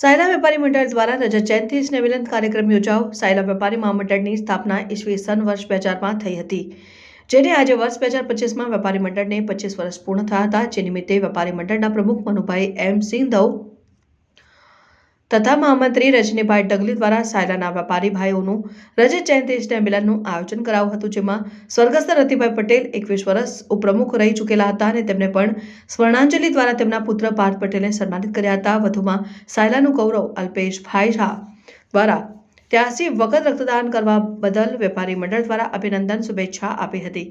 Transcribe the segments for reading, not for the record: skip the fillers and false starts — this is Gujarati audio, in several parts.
સાયલા વેપારી મંડળ દ્વારા રજત જયંતિ સ્નેહમિલન કાર્યક્રમ યોજાયો। સાયલા વેપારી મહામંડળની સ્થાપના ઈસવીસન વર્ષ 2000માં થઈ હતી, જેને આજે વર્ષ 2025માં વેપારી મંડળને 25 વર્ષ પૂર્ણ થયા હતા। જે નિમિત્તે વેપારી મંડળના પ્રમુખ મનુભાઈ એમ સિંધવ તથા મહામંત્રી રજનીભાઈ ડગલી દ્વારા સાયલાના વેપારી ભાઈઓનું રજત જયંતિ સ્નેહમિલનનું આયોજન કરાયું હતું, જેમાં સ્વર્ગસ્થ રતિભાઈ પટેલ 21 વર્ષ ઉપપ્રમુખ રહી ચૂકેલા હતા અને તેમને પણ સ્મરણાંજલિ દ્વારા તેમના પુત્ર પાર્થ પટેલને સન્માનિત કર્યા હતા। વધુમાં સાયલાનું ગૌરવ અલ્પેશભાઈ શાહ દ્વારા 83 વખત રક્તદાન કરવા બદલ વેપારી મંડળ દ્વારા અભિનંદન શુભેચ્છા આપી હતી।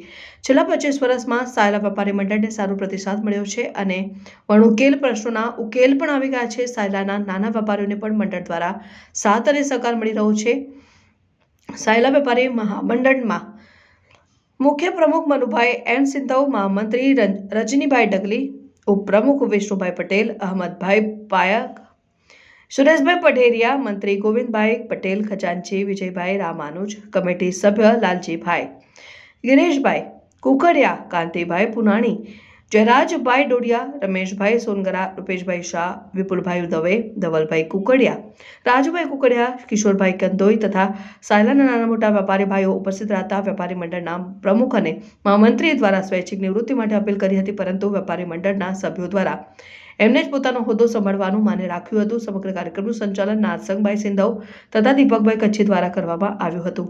છેલ્લા 25 વર્ષમાં સાયલા વેપારી મંડળને સારો પ્રતિસાદ મળ્યો છે અને વણઉકેલ પ્રશ્નોના ઉકેલ પણ આવી ગયા છે। સાયલાના નાના વેપારીઓને પણ મંડળ દ્વારા સાથ અને સહકાર મળી રહ્યો છે। સાયલા વેપારી મહામંડળમાં મુખ્ય પ્રમુખ મનુભાઈ એમ સિંધવ, મહામંત્રી રજનીભાઈ ડગલી, ઉપપ્રમુખ વિષ્ણુભાઈ પટેલ, અહમદભાઈ પાયક, સુરેશભાઈ પઢેરિયા, મંત્રી ગોવિંદભાઈ પટેલ, ખજાનચી વિજયભાઈ રામાનુજ, કમિટી સભ્ય લાલજીભાઈ, ગિરીશભાઈ કુકડિયા, કાંતિભાઈ પુનાણી, જયરાજભાઈ ડોડિયા, રમેશભાઈ સોનગરા, રૂપેશભાઈ શાહ, વિપુલભાઈ દવે, ધવલભાઈ કુકડિયા, રાજુભાઈ કુકડિયા, કિશોરભાઈ કંદોઈ તથા સાયલાના નાના મોટા વેપારી ભાઈઓ ઉપસ્થિત રહેતા વેપારી મંડળના પ્રમુખ અને મહામંત્રી દ્વારા સ્વૈચ્છિક નિવૃત્તિ માટે અપીલ કરી હતી, પરંતુ વેપારી મંડળના સભ્યો દ્વારા એમને જ પોતાનો હોદ્દો સંભાળવાનું માને રાખ્યું હતું। સમગ્ર કાર્યક્રમનું સંચાલન નારસંગભાઈ સિંધવ તથા દીપકભાઈ કચ્છી દ્વારા કરવામાં આવ્યું હતું।